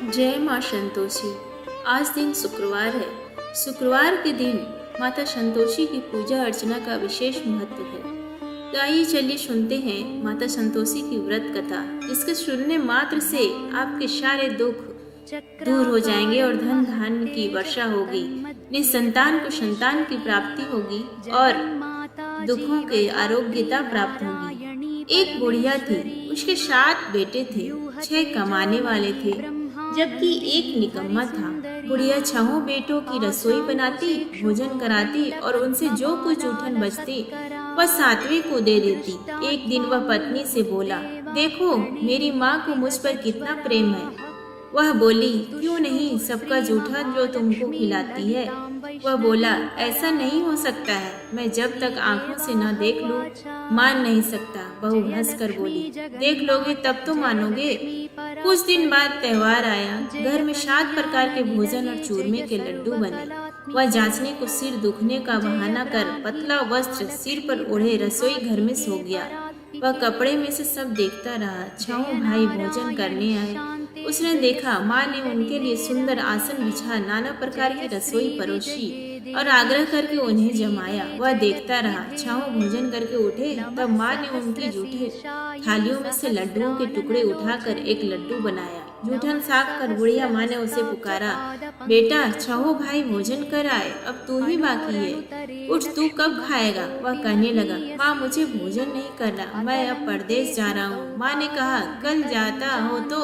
जय माँ संतोषी। आज दिन शुक्रवार है। शुक्रवार के दिन माता संतोषी की पूजा अर्चना का विशेष महत्व है। तो आइए चलिए सुनते हैं माता संतोषी की व्रत कथा, जिसके सुनने मात्र से आपके सारे दुख दूर हो जाएंगे और धन धान्य की वर्षा होगी, निसंतान को संतान की प्राप्ति होगी और दुखों के आरोग्यता प्राप्त होगी। एक बुढ़िया थी, उसके 7 बेटे थे, 6 कमाने वाले थे जबकि एक निकम्मा था। बुढ़िया 6 बेटों की रसोई बनाती, भोजन कराती और उनसे जो कुछ जूठन बचती वह 7वें को दे देती। एक दिन वह पत्नी से बोला, देखो मेरी माँ को मुझ पर कितना प्रेम है। वह बोली, क्यों नहीं, सबका जूठा जो तुमको खिलाती है। वह बोला, ऐसा नहीं हो सकता है, मैं जब तक आंखों से न देख लूं मान नहीं सकता। बहू हंसकर बोली, देख लोगे तब तो मानोगे। कुछ दिन बाद त्योहार आया। घर में 7 प्रकार के भोजन और चूरमे के लड्डू बने। वह जांचने को सिर दुखने का बहाना कर पतला वस्त्र सिर पर ओढ़े रसोई घर में सो गया। वह कपड़े में से सब देखता रहा। 6 भाई भोजन करने आए। उसने देखा माँ ने उनके लिए सुंदर आसन बिछा नाना प्रकार की रसोई परोसी और आग्रह करके उन्हें जमाया। वह देखता रहा। 6 भोजन करके उठे तब माँ ने उनकी जूठी थालियों में से लड्डुओं के टुकड़े उठाकर एक लड्डू बनाया। जूठन साफ कर बुढ़िया माँ ने उसे पुकारा, बेटा 6 भाई भोजन कर आए, अब तू ही बाकी है, उठ, तू कब खाएगा। वह कहने लगा, माँ मुझे भोजन नहीं करना, मैं अब परदेश जा रहा हूँ। माँ ने कहा, कल जाता हो तो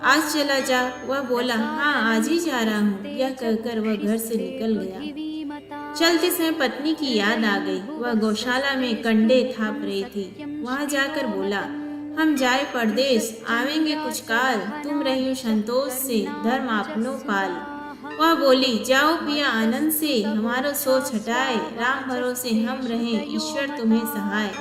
आज चला जा। वह बोला, हाँ आज ही जा रहा हूँ। यह कहकर वह घर से निकल गया। चलते समय पत्नी की याद आ गई। वह गौशाला में कंडे थाप रही थी। वहां जाकर बोला, हम जाए परदेश, आवेंगे कुछ काल, तुम रहियो संतोष से, धर्म आपनो पाल। वह बोली, जाओ पिया आनंद से, हमारो सोच हटाए, राम भरोसे हम रहें, ईश्वर तुम्हें सहाय।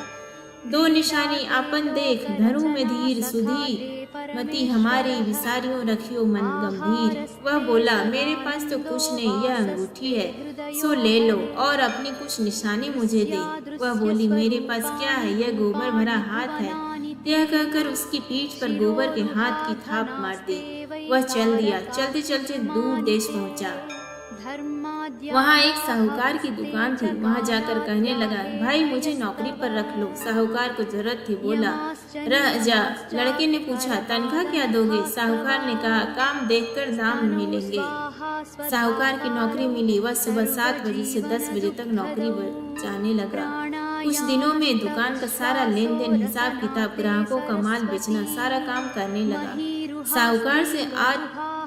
2 निशानी आपन देख, धरू में धीर सुधीर, मति हमारी विसारियों रखियो मन गंभीर। वह बोला, मेरे पास तो कुछ नहीं, यह अंगूठी है, सो ले लो और अपनी कुछ निशानी मुझे दे। वह बोली, मेरे पास क्या है, यह गोबर भरा हाथ है। यह कहकर उसकी पीठ पर गोबर के हाथ की थाप मार दी। वह चल दिया। चलते चलते दूर देश पहुंचा। वहाँ एक साहूकार की दुकान थी। वहाँ जाकर कहने लगा, भाई मुझे नौकरी पर रख लो। साहूकार को जरूरत थी, बोला, रह जा। लड़के ने पूछा, तनख्वाह क्या दोगे। साहूकार ने कहा, काम देखकर दाम मिलेंगे। साहूकार की नौकरी मिली। वह सुबह 7 बजे से 10 बजे तक नौकरी जाने लगा। कुछ दिनों में दुकान का सारा लेन देन, हिसाब किताब, ग्राहकों का माल बेचना, सारा काम करने लगा। साहूकार से आज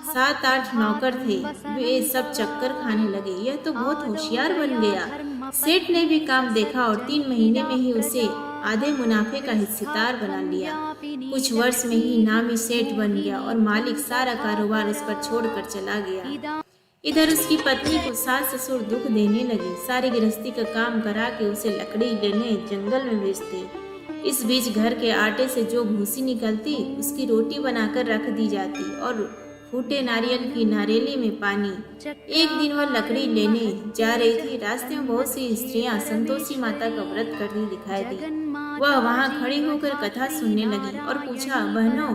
7-8 नौकर थे। वे सब चक्कर खाने लगे। यह तो बहुत होशियार बन गया। सेठ ने भी काम देखा और 3 महीने में ही उसे आधे मुनाफे का हिस्सेदार बना लिया। कुछ वर्ष में ही नामी सेठ बन गया और मालिक सारा कारोबार उस पर छोड़कर चला गया। इधर उसकी पत्नी को सास ससुर दुख देने लगे। सारी गृहस्थी का काम करा के उसे लकड़ी लेने जंगल में भेजते। इस बीच घर के आटे से जो भूसी निकलती उसकी रोटी बनाकर रख दी जाती और फूटे नारियल की नारेली में पानी। एक दिन वह लकड़ी लेने जा रही थी। रास्ते में बहुत सी स्त्रियां संतोषी माता का व्रत करती दिखाई दी। वह वहां खड़ी होकर कथा सुनने लगी और पूछा, बहनों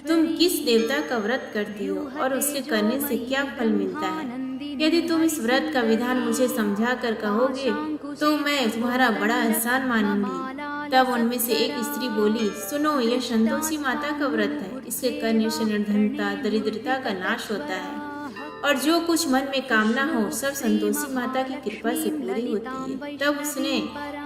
तुम किस देवता का व्रत करती हो और उसके करने से क्या फल मिलता है। यदि तुम इस व्रत का विधान मुझे समझा कर कहोगे तो मैं तुम्हारा बड़ा एहसान मानूंगी। तब उनमें से एक स्त्री बोली, सुनो, यह संतोषी माता का व्रत है। इसके करने से निर्धनता, दरिद्रता का नाश होता है और जो कुछ मन में कामना हो सब संतोषी माता की कृपा से पूरी होती है। तब उसने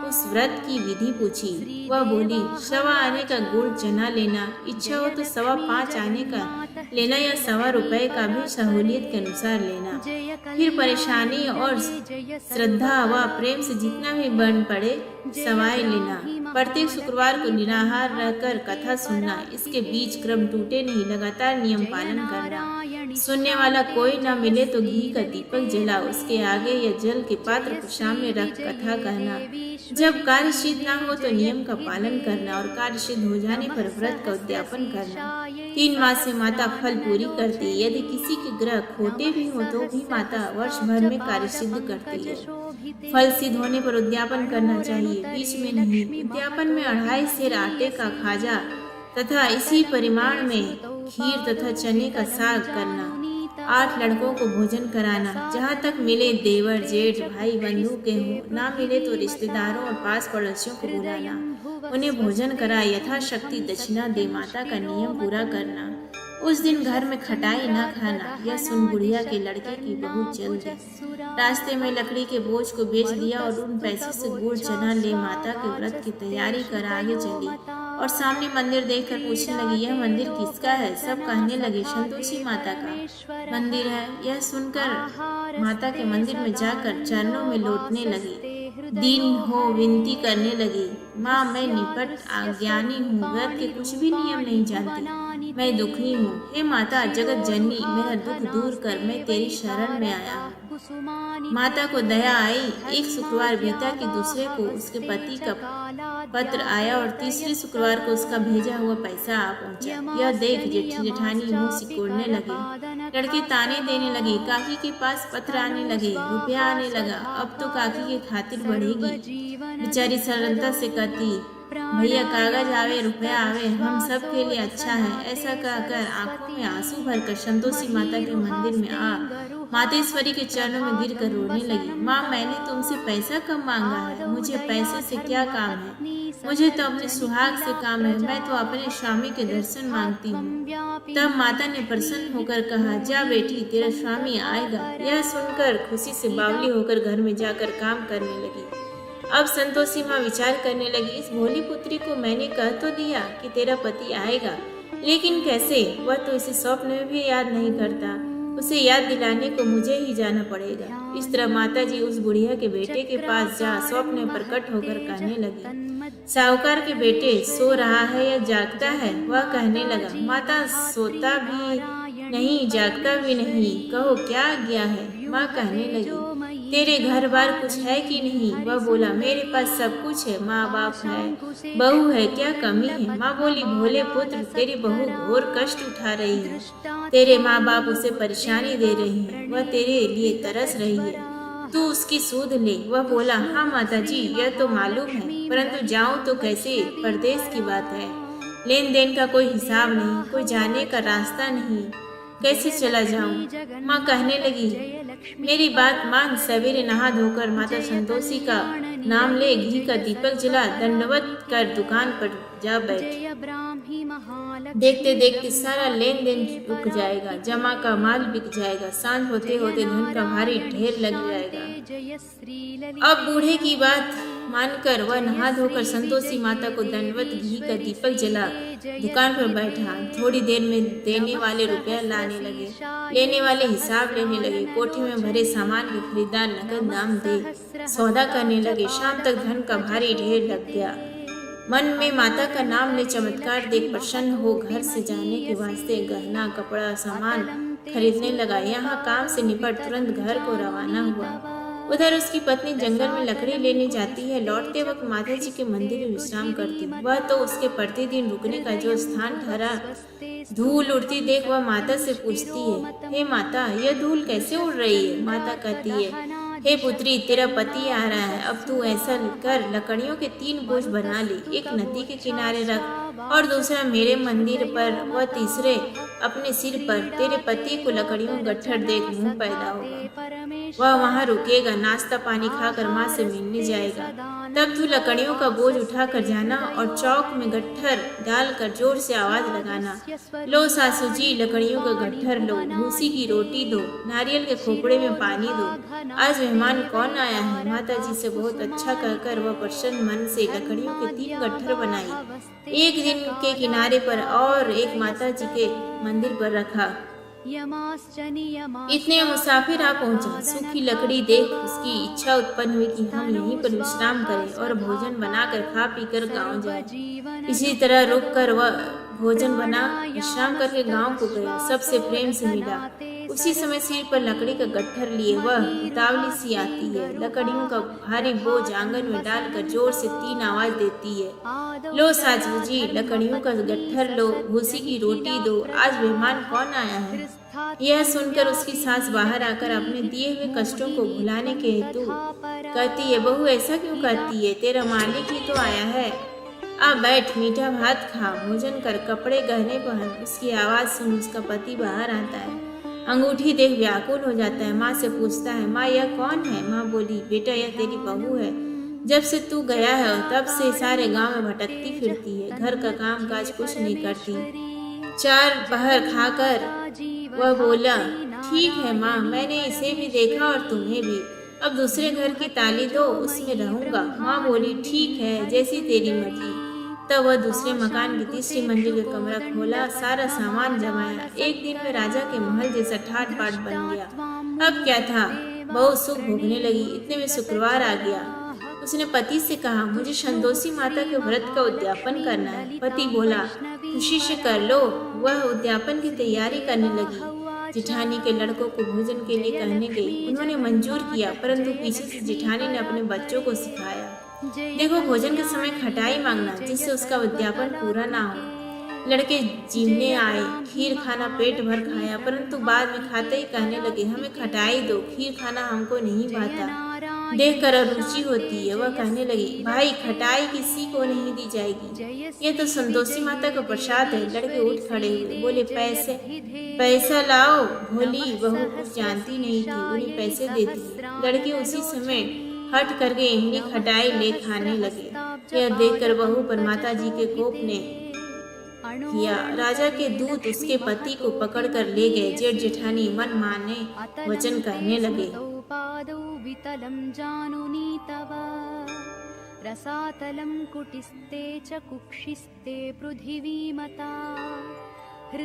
उस व्रत की विधि पूछी। वह बोली, 1.25 आने का गुड़ चना लेना, इच्छा हो तो 5.25 आने का लेना या 1.25 रुपए का भी सहूलियत के अनुसार लेना। फिर परेशानी और श्रद्धा व प्रेम से जितना भी बन पड़े सवाई लेना। प्रत्येक शुक्रवार को निराहार रहकर कथा सुनना। इसके बीच क्रम टूटे नहीं, लगातार नियम पालन करना। सुनने वाला कोई न मिले तो घी का दीपक जला उसके आगे या जल के पात्र को सामने रख कथा कहना। जब कार्य सिद्ध न हो तो नियम का पालन करना और कार्य सिद्ध हो जाने पर व्रत का उद्यापन करना। 3 मास से माता फल पूरी करती। यदि किसी के ग्रह खोटे भी हो तो भी माता वर्ष भर में कार्य सिद्ध करती है। फल सिद्ध होने पर उद्यापन करना चाहिए, बीच में नहीं। उद्यापन में 2.5 सेर आटे का खाजा तथा इसी परिमाण में खीर तथा चने का साग करना, 8 लड़कों को भोजन कराना, जहाँ तक मिले देवर जेठ भाई बंधु के हों, ना मिले तो रिश्तेदारों और पास पड़ोसियों को बुलाना, उन्हें भोजन करा यथाशक्ति दक्षिणा दे माता का नियम पूरा करना। उस दिन घर में खटाई न खाना, यह सुन बुढ़िया के लड़के की बहू चल दी। रास्ते में लकड़ी के बोझ को बेच दिया और उन पैसे से गुड़ चना ले माता के व्रत की तैयारी कर आगे चली और सामने मंदिर देखकर पूछने लगी, यह मंदिर किसका है? सब कहने लगे संतोषी माता का मंदिर है। यह सुनकर माता के मंदिर में जाकर चरणों में लौटने लगी, दीन हो विनती करने लगी, माँ मैं निपट अज्ञानी हूँ, व्रत के कुछ भी नियम नहीं जानती, मैं दुखी हूँ। हे माता जगत जननी, मेरा दुख दूर कर, मैं तेरी शरण में आया हूँ। माता को दया आई। एक शुक्रवार बीता कि दूसरे को उसके पति का पत्र आया और तीसरे शुक्रवार को उसका भेजा हुआ पैसा आ पहुंचा। यह देख जेठी जेठानी मुंह सिकोड़ने लगे, लड़के ताने देने लगे, काकी के पास पत्र आने लगे, रुपया आने लगा, अब तो काकी की खातिर बढ़ेगी। बेचारी सरलता से कहती, भैया कागज आवे रुपया आवे, हम सब के लिए अच्छा है। ऐसा कहकर आंखों में आंसू भरकर संतोषी माता के मंदिर में आ मातेश्वरी के चरणों में गिर कर रोने लगी। माँ मैंने तुमसे पैसा कम मांगा है, मुझे पैसे से क्या काम है, मुझे तो अपने सुहाग से काम है, मैं तो अपने स्वामी के दर्शन मांगती हूँ। तब माता ने प्रसन्न होकर कहा, जा बेटी तेरा स्वामी आएगा। यह सुनकर खुशी से बावली होकर घर में जाकर काम करने लगी। अब संतोषी माँ विचार करने लगी, इस भोली पुत्री को मैंने कह तो दिया कि तेरा पति आएगा, लेकिन कैसे? वह तो इसे स्वप्न में भी याद नहीं करता, उसे याद दिलाने को मुझे ही जाना पड़ेगा। इस तरह माता जी उस बुढ़िया के बेटे के पास जा स्वप्न में प्रकट होकर कहने लगी, साहूकार के बेटे सो रहा है या जागता है? वह कहने लगा, माता सोता भी नहीं जागता भी नहीं, कहो क्या आज्ञा है? माँ कहने लगी, तेरे घर बार कुछ है कि नहीं? वह बोला, मेरे पास सब कुछ है, माँ बाप है, बहू है, क्या कमी है? माँ बोली, भोले पुत्र तेरी बहू घोर कष्ट उठा रही है, तेरे माँ बाप उसे परेशानी दे रही है, वह तेरे लिए तरस रही है, तू उसकी सूध ले। वह बोला, हाँ माता जी यह तो मालूम है, परंतु जाऊं तो कैसे? परदेश की बात है, लेन देन का कोई हिसाब नहीं, कोई जाने का रास्ता नहीं, कैसे चला जाऊं? माँ कहने लगी, मेरी बात मान, सवेरे नहा धोकर माता संतोषी का नाम ले, घी का दीपक जला, दंडवत कर दुकान पर जा बैठ। देखते देखते सारा लेन देन रुक जाएगा, जमा का माल बिक जाएगा, सांझ होते होते धन का भारी ढेर लग जाएगा। अब बूढ़े की बात मानकर वह नहा धोकर संतोषी माता को दंडवत घी का दीपक जला दुकान पर बैठा। थोड़ी देर में देने वाले रुपया लाने लगे, लेने वाले हिसाब लेने लगे, कोठी में भरे सामान के खरीदार नकद दाम दे सौदा करने लगे। शाम तक धन का भारी ढेर लग गया। मन में माता का नाम ले चमत्कार देख प्रसन्न हो घर से जाने के वास्ते गहना कपड़ा सामान खरीदने लगा। यहाँ काम से निपट तुरंत घर को रवाना हुआ। उधर उसकी पत्नी जंगल में लकड़ी लेने जाती है। लौटते वक्त माता जी के मंदिर में विश्राम करती। वह तो उसके प्रतिदिन रुकने का जो स्थान ठहरा। धूल उड़ती देख वह माता से पूछती है, हे माता यह धूल कैसे उड़ रही है? माता कहती है, हे पुत्री तेरा पति आ रहा है, अब तू ऐसा कर लकड़ियों के 3 बोझ बना ले, एक नदी के किनारे रख और दूसरा मेरे मंदिर पर व तीसरे अपने सिर पर। तेरे पति को लकड़ियों गट्ठर देख मुंह पैदा होगा, वह वहाँ रुकेगा, नाश्ता पानी खाकर माँ से मिलने जाएगा। तब तू लकड़ियों का बोझ उठाकर जाना और चौक में गट्ठर डालकर जोर से आवाज लगाना, लो सासू जी लकड़ियों का गट्ठर लो, भूसी की रोटी दो, नारियल के खोपड़े में पानी दो, आज मेहमान कौन आया है? माता जी से बहुत अच्छा कहकर वह प्रसन्न मन से लकड़ियों के 3 गट्ठर बनाई, एक दिन के किनारे पर और एक माता जी के मंदिर पर रखा। इतने मुसाफिर आ पहुंचा। सूखी लकड़ी देख उसकी इच्छा उत्पन्न हुई कि हम यहीं पर विश्राम करें और भोजन बनाकर खा पी कर गाँव जाए। इसी तरह रुक कर वह भोजन बना विश्राम करके गांव को गया। सबसे प्रेम से मिला। उसी समय सिर पर लकड़ी का गट्ठर लिए वह उतावली सी आती है। लकड़ियों का भारी बोझ आंगन में डालकर जोर से 3 आवाज देती है, लो सासू जी लकड़ियों का गट्ठर लो, भूसी की रोटी दो, आज मेहमान कौन आया है? यह सुनकर उसकी सास बाहर आकर अपने दिए हुए कष्टों को भुलाने के हेतु कहती है, बहू ऐसा क्यों करती है? तेरा मालिक ही तो आया है, अब बैठ, मीठा भात खा, भोजन कर, कपड़े गहने पहन। उसकी आवाज़ सुन उसका पति बाहर आता है। अंगूठी देख व्याकुल हो जाता है। माँ से पूछता है, माँ यह कौन है? माँ बोली, बेटा यह तेरी बहू है। जब से तू गया है तब से सारे गांव में भटकती फिरती है, घर का काम काज कुछ नहीं करती। चार पहर खाकर वह बोला, ठीक है माँ, मैंने इसे भी देखा और तुम्हें भी। अब दूसरे घर की ताली दो, उसमें रहूंगा। माँ बोली, ठीक है, जैसी तेरी मर्जी। तब वह दूसरे मकान की तीसरी मंजिल का कमरा खोला, सारा सामान जमाया। एक दिन में राजा के महल जैसा ठाट बाट बन गया। अब क्या था, बहुत सुख भोगने लगी। इतने में शुक्रवार आ गया। उसने पति से कहा, मुझे संतोषी माता के व्रत का उद्यापन करना है। पति बोला, खुशी से कर लो। वह उद्यापन की तैयारी करने लगी। जिठानी के लड़कों को भोजन के लिए कहने गई। उन्होंने मंजूर किया, परंतु पीछे से जिठानी ने अपने बच्चों को सिखाया, देखो भोजन के समय खटाई मांगना, जिससे उसका उद्यापन पूरा ना हो। लड़के जीवने आए, खीर खाना पेट भर खाया, परंतु बाद में खाते ही कहने लगे, हमें खटाई दो, खीर खाना हमको नहीं भाता, देखकर अरुचि होती है। वह कहने लगी, भाई खटाई किसी को नहीं दी जाएगी, ये तो संतोषी माता का प्रसाद है। लड़के उठ खड़े हुए, बोले, पैसा लाओ। भोली बहू कुछ जानती नहीं थी, उन्हें पैसे देती। लड़के उसी समय हट करके इमली खटाई ले खाने लगे। यह देखकर बहू पर माता जी के कोप ने किया। राजा के दूत उसके पति को पकड़ कर ले गए। जेठ जेठानी मन माने वचन कहने लगे। रसातलं कुटिस्ते च कुक्षिस्ते पृथिवीमता